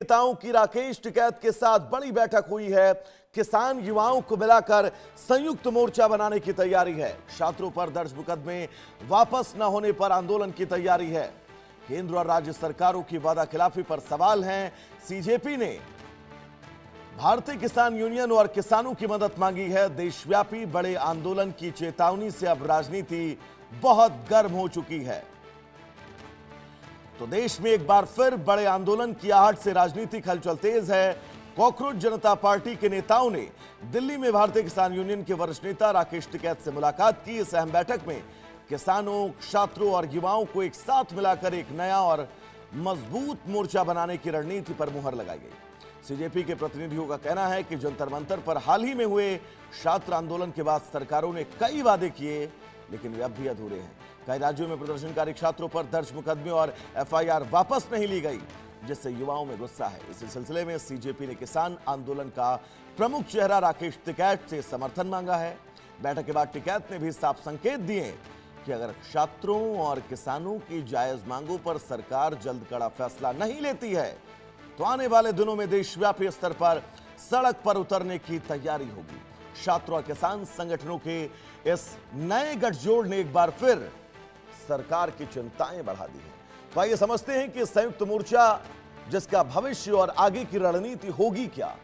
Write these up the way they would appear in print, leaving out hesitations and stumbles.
नेताओं की राकेश टिकैत के साथ बड़ी बैठक हुई है। किसान युवाओं को मिलाकर संयुक्त मोर्चा बनाने की तैयारी है। छात्रों पर दर्ज मुकदमे वापस न होने पर आंदोलन की तैयारी है। केंद्र और राज्य सरकारों की वादा खिलाफी पर सवाल हैं। सीजेपी ने भारतीय किसान यूनियन और किसानों की मदद मांगी है। देशव्यापी बड़े आंदोलन की चेतावनी से अब राजनीति बहुत गर्म हो चुकी है। तो देश में एक बार फिर बड़े आंदोलन की आहट से राजनीतिक हलचल तेज है। कॉकरोच जनता पार्टी के नेताओं ने दिल्ली में भारतीय किसान यूनियन के वरिष्ठ नेता राकेश टिकैत से मुलाकात की। इस अहम बैठक में किसानों, छात्रों और युवाओं को एक साथ मिलाकर एक नया और मजबूत मोर्चा बनाने की रणनीति पर मुहर लगाई गई। सीजेपी के प्रतिनिधियों का कहना है कि जंतर मंतर पर हाल ही में हुए छात्र आंदोलन के बाद सरकारों ने कई वादे किए, लेकिन वे अब भी अधूरे हैं। कई राज्यों में प्रदर्शनकारी छात्रों पर दर्ज मुकदमे और एफआईआर वापस नहीं ली गई, जिससे युवाओं में गुस्सा है। इसी सिलसिले में सीजेपी ने किसान आंदोलन का प्रमुख चेहरा राकेश टिकैत से समर्थन मांगा है। बैठक के बाद टिकैत ने भी साफ संकेत दिए कि अगर छात्रों और किसानों की जायज मांगों पर सरकार जल्द कड़ा फैसला नहीं लेती है तो आने वाले दिनों में देशव्यापी स्तर पर सड़क पर उतरने की तैयारी होगी। छात्र और किसान संगठनों के इस नए गठजोड़ ने एक बार फिर सरकार की चिंताएं बढ़ा दी है। तो आइए समझते हैं कि संयुक्त मोर्चा जिसका भविष्य और आगे की रणनीति होगी क्या।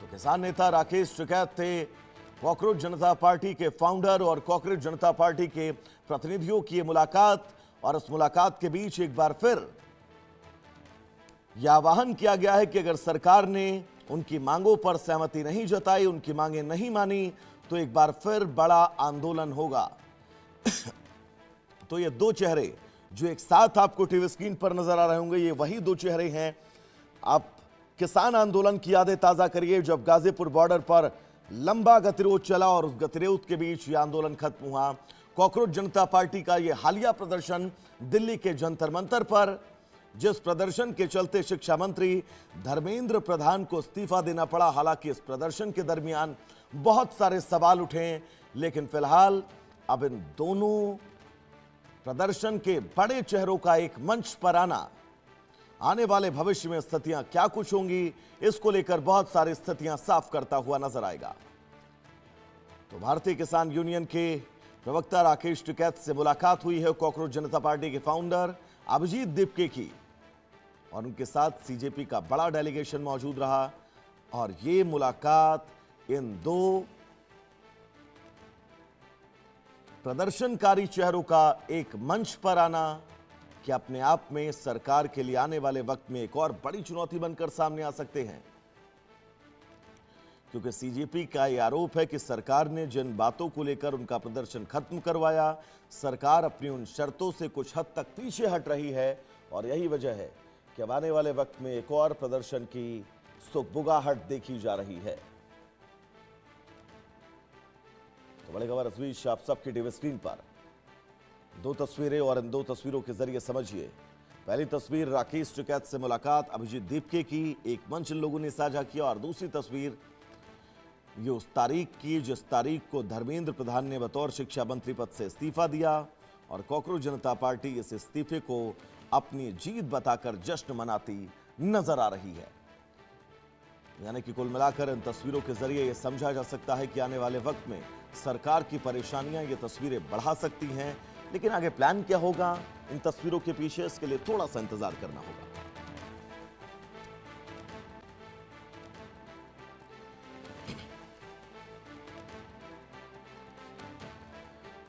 तो किसान नेता राकेश टिकैत थे कॉकरोच जनता पार्टी के फाउंडर और कॉकरोच जनता पार्टी के प्रतिनिधियों की मुलाकात, और उस मुलाकात के बीच एक बार फिर यह आह्वान किया गया है कि अगर सरकार ने उनकी मांगों पर सहमति नहीं जताई, उनकी मांगें नहीं मानी, तो एक बार फिर बड़ा आंदोलन होगा। तो ये दो चेहरे जो एक साथ आपको टीवी स्क्रीन पर नजर आ रहे होंगे, ये वही दो चेहरे हैं। आप किसान आंदोलन की यादें ताजा करिए जब गाजीपुर बॉर्डर पर लंबा गतिरोध चला और उस गतिरोध के बीच यह आंदोलन खत्म हुआ। कॉकरोच जनता पार्टी का यह हालिया प्रदर्शन दिल्ली के जंतर मंतर पर, जिस प्रदर्शन के चलते शिक्षा मंत्री धर्मेंद्र प्रधान को इस्तीफा देना पड़ा। हालांकि इस प्रदर्शन के दरमियान बहुत सारे सवाल उठे, लेकिन फिलहाल अब इन दोनों प्रदर्शन के बड़े चेहरों का एक मंच पर आना आने वाले भविष्य में स्थितियां क्या कुछ होंगी, इसको लेकर बहुत सारी स्थितियां साफ करता हुआ नजर आएगा। तो भारतीय किसान यूनियन के प्रवक्ता राकेश टिकैत से मुलाकात हुई है कॉकरोच जनता पार्टी के फाउंडर अभिजीत दीपके की, और उनके साथ सीजेपी का बड़ा डेलीगेशन मौजूद रहा। और ये मुलाकात, इन दो प्रदर्शनकारी चेहरों का एक मंच पर आना, कि अपने आप में सरकार के लिए आने वाले वक्त में एक और बड़ी चुनौती बनकर सामने आ सकते हैं। क्योंकि सीजेपी का यह आरोप है कि सरकार ने जिन बातों को लेकर उनका प्रदर्शन खत्म करवाया, सरकार अपनी उन शर्तों से कुछ हद तक पीछे हट रही है, और यही वजह है कि अब आने वाले वक्त में एक और प्रदर्शन की सुगबुगाहट देखी जा रही है। तो बड़ी खबर इस बीच आप सबकी टीवी स्क्रीन पर दो तस्वीरें, और इन दो तस्वीरों के जरिए समझिए। पहली तस्वीर राकेश टिकैत से मुलाकात अभिजीत दीपके की, एक मंच इन लोगों ने साझा किया, और दूसरी तस्वीर ये उस तारीख की जिस तारीख को धर्मेंद्र प्रधान ने बतौर शिक्षा मंत्री पद से इस्तीफा दिया, और कॉकरोच जनता पार्टी इस इस्तीफे को अपनी जीत बताकर जश्न मनाती नजर आ रही है। यानी कि कुल मिलाकर इन तस्वीरों के जरिए यह समझा जा सकता है कि आने वाले वक्त में सरकार की परेशानियां ये तस्वीरें बढ़ा सकती हैं, लेकिन आगे प्लान क्या होगा इन तस्वीरों के पीछे, इसके लिए थोड़ा सा इंतजार करना होगा।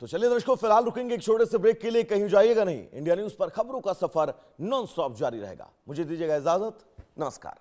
तो चलिए दर्शकों, फिलहाल रुकेंगे एक छोटे से ब्रेक के लिए, कहीं जाइएगा नहीं। इंडिया न्यूज पर खबरों का सफर नॉन स्टॉप जारी रहेगा। मुझे दीजिएगा इजाजत, नमस्कार।